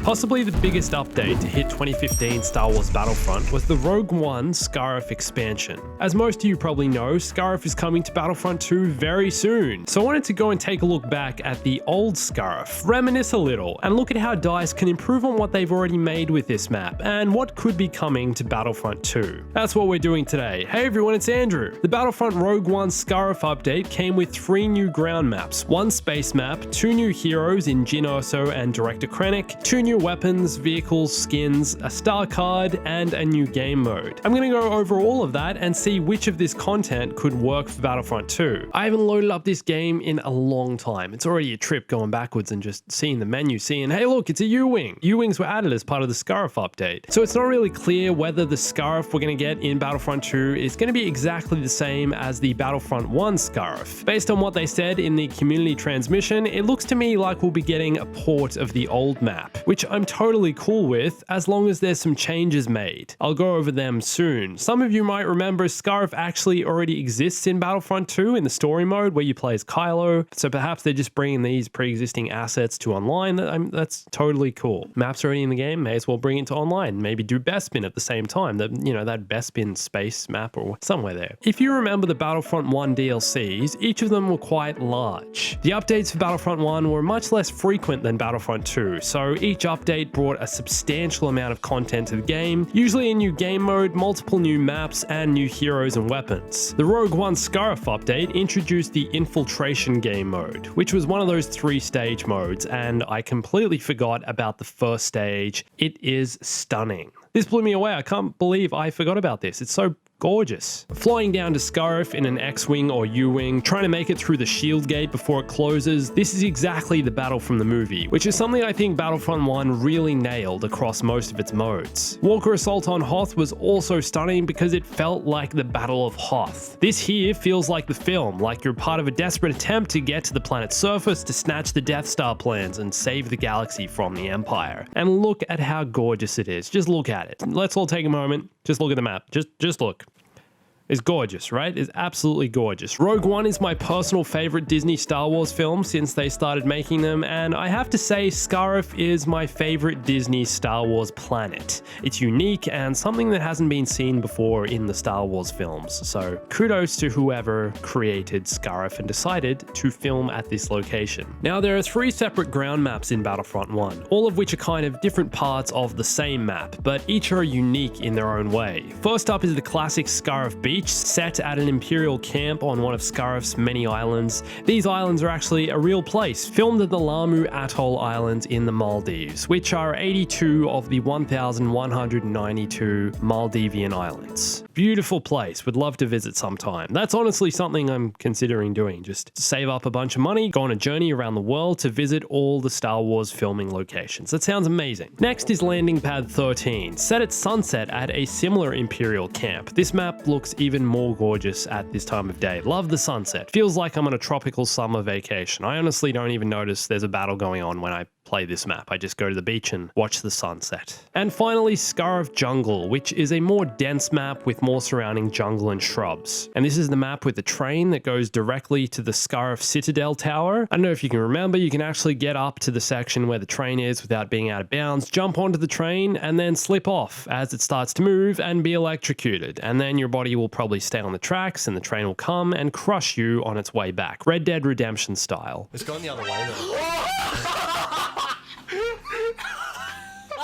Possibly the biggest update to hit 2015 Star Wars Battlefront was the Rogue One Scarif expansion. As most of you probably know, Scarif is coming to Battlefront 2 very soon, so I wanted to go and take a look back at the old Scarif, reminisce a little, and look at how DICE can improve on what they've already made with this map, and what could be coming to Battlefront 2. That's what we're doing today. Hey everyone, it's Andrew. The Battlefront Rogue One Scarif update came with 3 new ground maps, 1 space map, 2 new heroes in Jyn Erso and Director Krennic, 2 new weapons, vehicles, skins, a star card, and a new game mode. I'm going to go over all of that and see which of this content could work for Battlefront 2. I haven't loaded up this game in a long time. It's already a trip going backwards and just seeing the menu, seeing, hey look, it's a U-Wing. U-Wings were added as part of the Scarif update. So it's not really clear whether the Scarif we're going to get in Battlefront 2 is going to be exactly the same as the Battlefront 1 Scarif. Based on what they said in the community transmission, it looks to me like we'll be getting a port of the old map, which I'm totally cool with as long as there's some changes made. I'll go over them soon. Some of you might remember Scarif actually already exists in Battlefront 2 in the story mode where you play as Kylo, so perhaps they're just bringing these pre-existing assets to online. That's totally cool. Map's already in the game, may as well bring it to online. Maybe do Bespin at the same time, that Bespin space map or somewhere there. If you remember the Battlefront 1 DLCs, each of them were quite large. The updates for Battlefront 1 were much less frequent than Battlefront 2, so each update brought a substantial amount of content to the game, usually a new game mode, multiple new maps, and new heroes and weapons. The Rogue One Scarif update introduced the Infiltration game mode, which was one of those 3-stage modes, and I completely forgot about the first stage. It is stunning. This blew me away. I can't believe I forgot about this. It's so gorgeous. Flying down to Scarif in an X-Wing or U-Wing, trying to make it through the shield gate before it closes, this is exactly the battle from the movie, which is something I think Battlefront 1 really nailed across most of its modes. Walker Assault on Hoth was also stunning because it felt like the Battle of Hoth. This here feels like the film, like you're part of a desperate attempt to get to the planet's surface to snatch the Death Star plans and save the galaxy from the Empire. And look at how gorgeous it is. Just look at it. Let's all take a moment. Just look at the map. Just look. It's gorgeous, right? It's absolutely gorgeous. Rogue One is my personal favorite Disney Star Wars film since they started making them, and I have to say Scarif is my favorite Disney Star Wars planet. It's unique and something that hasn't been seen before in the Star Wars films, so kudos to whoever created Scarif and decided to film at this location. Now there are 3 separate ground maps in Battlefront 1, all of which are kind of different parts of the same map, but each are unique in their own way. First up is the classic Scarif Beach, set at an Imperial camp on one of Scarif's many islands. These islands are actually a real place, filmed at the Lamu Atoll Islands in the Maldives, which are 82 of the 1,192 Maldivian islands. Beautiful place, would love to visit sometime. That's honestly something I'm considering doing, just save up a bunch of money, go on a journey around the world to visit all the Star Wars filming locations. That sounds amazing. Next is Landing Pad 13, set at sunset at a similar Imperial camp. This map looks even more gorgeous at this time of day. Love the sunset. Feels like I'm on a tropical summer vacation. I honestly don't even notice there's a battle going on when I play this map. I just go to the beach and watch the sunset. And finally, Scarve Jungle, which is a more dense map with more surrounding jungle and shrubs. And this is the map with the train that goes directly to the Scarif Citadel Tower. I don't know if you can remember, you can actually get up to the section where the train is without being out of bounds, jump onto the train, and then slip off as it starts to move and be electrocuted. And then your body will probably stay on the tracks and the train will come and crush you on its way back. Red Dead Redemption style. It's going the other way though.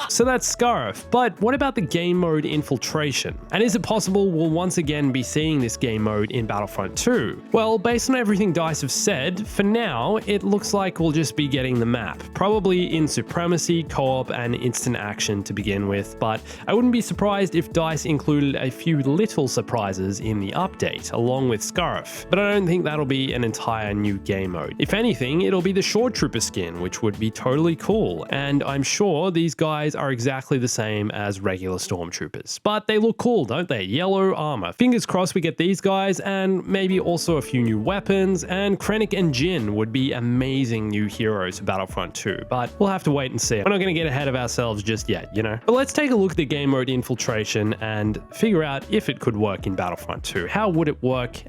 So that's Scarif, but what about the game mode Infiltration? And is it possible we'll once again be seeing this game mode in Battlefront 2? Well, based on everything DICE have said, for now, it looks like we'll just be getting the map. Probably in Supremacy, Co-op, and Instant Action to begin with, but I wouldn't be surprised if DICE included a few little surprises in the update, along with Scarif. But I don't think that'll be an entire new game mode. If anything, it'll be the Shoretrooper skin, which would be totally cool, and I'm sure these guys are exactly the same as regular stormtroopers, but they look cool, don't they? Yellow armor. Fingers crossed we get these guys, and maybe also a few new weapons, and Krennic and Jyn would be amazing new heroes for Battlefront 2, but we'll have to wait and see. We're not going to get ahead of ourselves just yet, you know? But let's take a look at the game mode Infiltration and figure out if it could work in Battlefront 2. How would it work,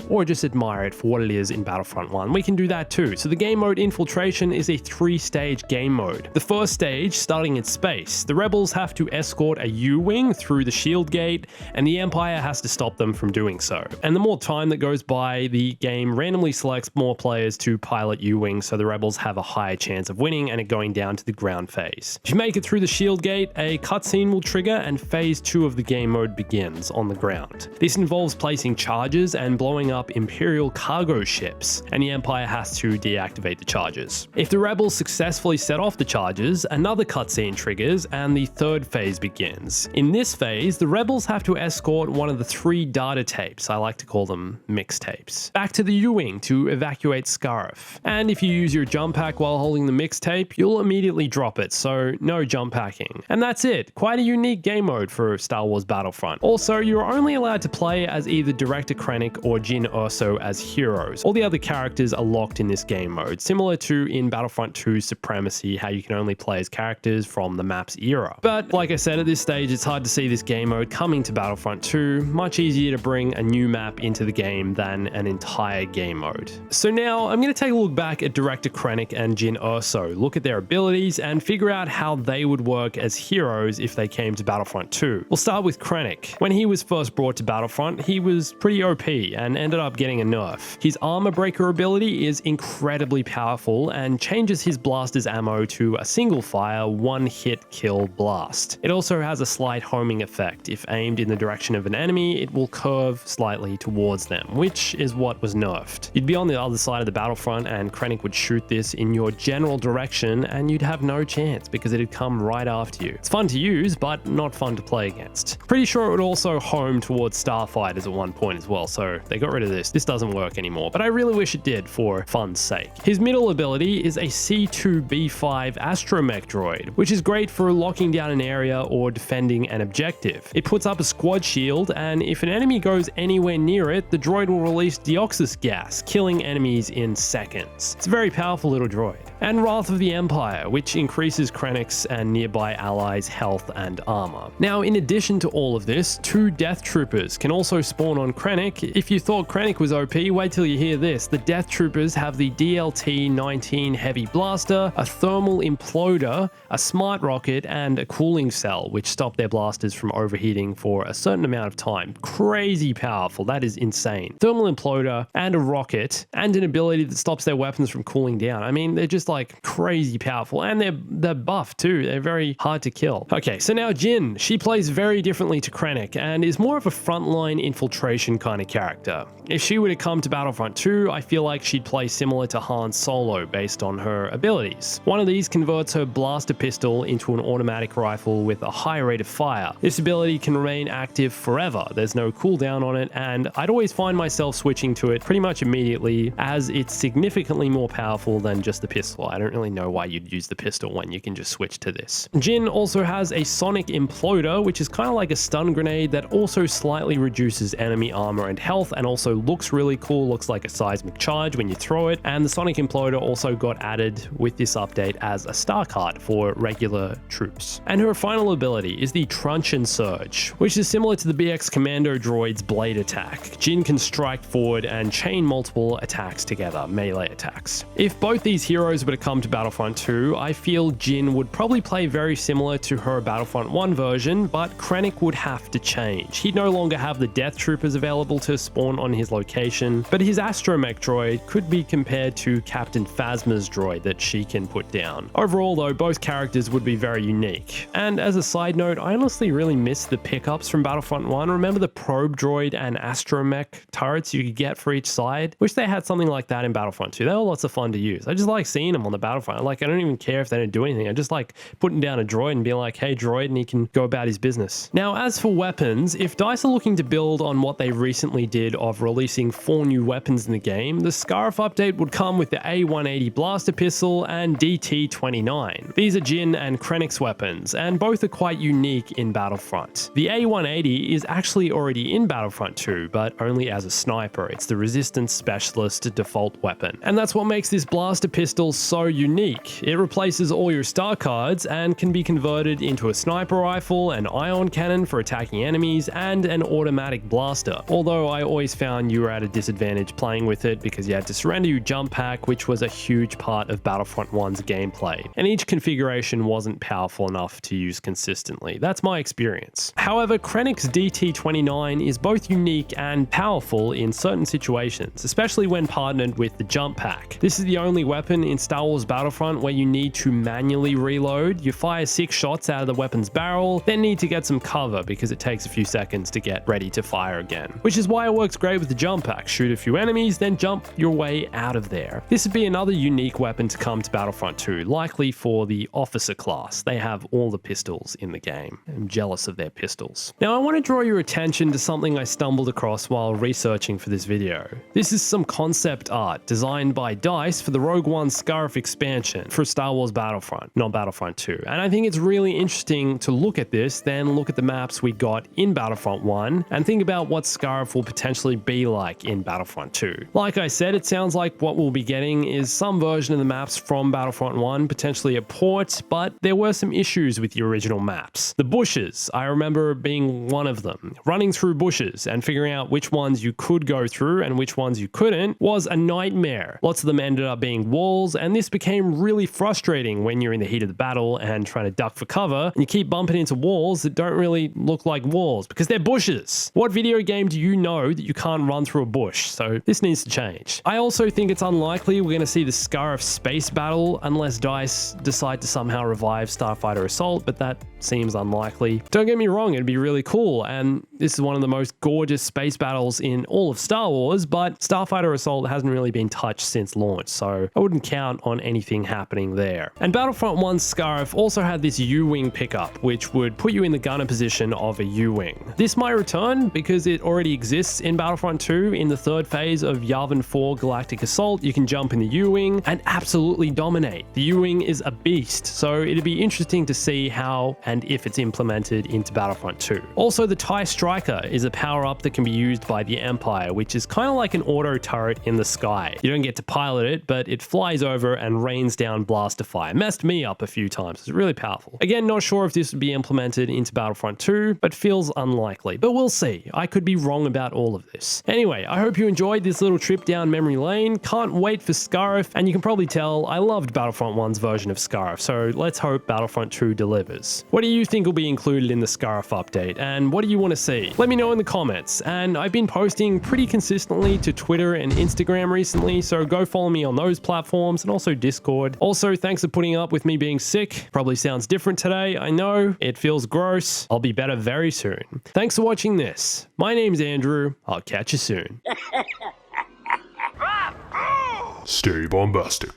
or just admire it for what it is in Battlefront 1. We can do that too. So the game mode Infiltration is a 3-stage game mode. The first stage, starting in space, the rebels have to escort a U-wing through the shield gate, and the Empire has to stop them from doing so. And the more time that goes by, the game randomly selects more players to pilot U-wing, so the rebels have a higher chance of winning and it going down to the ground phase. If you make it through the shield gate, a cutscene will trigger and phase 2 of the game mode begins on the ground. This involves placing charges and blowing up Imperial cargo ships, and the Empire has to deactivate the charges. If the rebels successfully set off the charges, another cutscene triggers and the third phase begins. In this phase, the rebels have to escort one of the 3 data tapes, I like to call them mixtapes, back to the U-wing to evacuate Scarif. And if you use your jump pack while holding the mixtape, you'll immediately drop it, so no jump packing. And that's it. Quite a unique game mode for Star Wars Battlefront. Also, you're only allowed to play as either Director Krennic or Jyn Erso as heroes. All the other characters are locked in this game mode, similar to in Battlefront 2's Supremacy, how you can only play as characters from the map's era. But like I said, at this stage, it's hard to see this game mode coming to Battlefront 2. Much easier to bring a new map into the game than an entire game mode. So now I'm going to take a look back at Director Krennic and Jyn Erso, look at their abilities, and figure out how they would work as heroes if they came to Battlefront 2. We'll start with Krennic. When he was first brought to Battlefront, he was pretty OP and ended up getting a nerf. His armor breaker ability is incredibly powerful and changes his blaster's ammo to a single fire, one-hit kill blast. It also has a slight homing effect. If aimed in the direction of an enemy, it will curve slightly towards them, which is what was nerfed. You'd be on the other side of the battlefront and Krennic would shoot this in your general direction and you'd have no chance because it'd come right after you. It's fun to use, but not fun to play against. Pretty sure it would also home towards starfighters at one point as well, so they got rid of this. This doesn't work anymore, but I really wish it did for fun's sake. His middle ability is a C2B5 astromech droid, which is great for locking down an area or defending an objective. It puts up a squad shield, and if an enemy goes anywhere near it, the droid will release deoxys gas, killing enemies in seconds. It's a very powerful little droid. And Wrath of the Empire, which increases Krennic's and nearby allies' health and armor. Now, in addition to all of this, 2 Death Troopers can also spawn on Krennic. If you thought Krennic was OP, wait till you hear this. The Death Troopers have the DLT-19 Heavy Blaster, a Thermal Imploder, a Smart Rocket, and a Cooling Cell, which stop their blasters from overheating for a certain amount of time. Crazy powerful, that is insane. Thermal Imploder and a rocket, and an ability that stops their weapons from cooling down. I mean, they're just like crazy powerful, and they're buff too. They're very hard to kill. Okay, so now Jyn, she plays very differently to Krennic and is more of a frontline infiltration kind of character. If she were to come to Battlefront 2, I feel like she'd play similar to Han Solo based on her abilities. One of these converts her blaster pistol into an automatic rifle with a high rate of fire. This ability can remain active forever. There's no cooldown on it, and I'd always find myself switching to it pretty much immediately as it's significantly more powerful than just the pistol. I don't really know why you'd use the pistol when you can just switch to this. Jyn also has a Sonic Imploder, which is kind of like a stun grenade that also slightly reduces enemy armor and health, and also looks really cool, looks like a seismic charge when you throw it. And the Sonic Imploder also got added with this update as a star card for regular troops. And her final ability is the Truncheon Surge, which is similar to the BX Commando droid's blade attack. Jyn can strike forward and chain multiple attacks together, melee attacks. If both these heroes were to come to Battlefront 2, I feel Jyn would probably play very similar to her Battlefront 1 version, but Krennic would have to change. He'd no longer have the Death Troopers available to spawn on his location, but his astromech droid could be compared to Captain Phasma's droid that she can put down. Overall though, both characters would be very unique. And as a side note, I honestly really miss the pickups from Battlefront 1. Remember the probe droid and astromech turrets you could get for each side? Wish they had something like that in Battlefront 2. They were lots of fun to use. I just like seeing them on the battlefront. Like, I don't even care if they don't do anything. I just like putting down a droid and being like, hey droid, and he can go about his business. Now, as for weapons, if DICE are looking to build on what they recently did of releasing 4 new weapons in the game, the Scarif update would come with the A180 Blaster pistol and DT-29. These are Jyn and Krennic Krennic's weapons, and both are quite unique in Battlefront. The A180 is actually already in Battlefront 2, but only as a sniper. It's the resistance specialist default weapon. And that's what makes this blaster pistol so unique. It replaces all your star cards and can be converted into a sniper rifle, an ion cannon for attacking enemies, and an automatic blaster. Although I always found you were at a disadvantage playing with it because you had to surrender your jump pack, which was a huge part of Battlefront 1's gameplay. And each configuration wasn't powerful enough to use consistently. That's my experience. However, Krennic's DT-29 is both unique and powerful in certain situations, especially when partnered with the jump pack. This is the only weapon in Star Wars Battlefront where you need to manually reload. You fire 6 shots out of the weapon's barrel, then need to get some cover because it takes a few seconds to get ready to fire again. Which is why it works great with the jump pack. Shoot a few enemies, then jump your way out of there. This would be another unique weapon to come to Battlefront 2, likely for the officer class. They have all the pistols in the game. I'm jealous of their pistols. Now I want to draw your attention to something I stumbled across while researching for this video. This is some concept art designed by DICE for the Rogue One Scarif expansion for Star Wars Battlefront, not Battlefront 2. And I think it's really interesting to look at this, then look at the maps we got in Battlefront 1, and think about what Scarif will potentially be like in Battlefront 2. Like I said, it sounds like what we'll be getting is some version of the maps from Battlefront 1, potentially a port, but there were some issues with the original maps. The bushes, I remember being one of them. Running through bushes and figuring out which ones you could go through and which ones you couldn't was a nightmare. Lots of them ended up being walls, and this became really frustrating when you're in the heat of the battle and trying to duck for cover, and you keep bumping into walls that don't really look like walls because they're bushes. What video game do you know that you can't run through a bush? So this needs to change. I also think it's unlikely we're going to see the Scarif space battle unless DICE decide to somehow revive Starfighter Assault, but that seems unlikely. Don't get me wrong, it'd be really cool, and this is one of the most gorgeous space battles in all of Star Wars, but Starfighter Assault hasn't really been touched since launch, so I wouldn't count on anything happening there. And Battlefront 1's Scarif also had this U-Wing pickup, which would put you in the gunner position of a U-Wing. This might return because it already exists in Battlefront 2 in the 3rd phase of Yavin 4 Galactic Assault. You can jump in the U-Wing and absolutely dominate. The U-Wing is a beast, so it'd be interesting to see how and if it's implemented into Battlefront 2. Also, the TIE Striker is a power-up that can be used by the Empire, which is kind of like an auto turret in the sky. You don't get to pilot it, but it flies over and rains down blaster fire. Messed me up a few times. It's really powerful. Again, not sure if this would be implemented into Battlefront 2, but feels unlikely. But we'll see. I could be wrong about all of this. Anyway, I hope you enjoyed this little trip down memory lane. Can't wait for Scarif, and you can probably tell I loved Battlefront 1's version of Scarif, so let's hope Battlefront 2 delivers. What do you think will be included in the Scarif update, and what do you want to see? Let me know in the comments, and I've been posting pretty consistently to Twitter and Instagram recently, so go follow me on those platforms and also Discord. Also, thanks for putting up with me being sick. Probably sounds different today, I know. It feels gross. I'll be better very soon. Thanks for watching this. My name's Andrew. I'll catch you soon. Stay bombastic.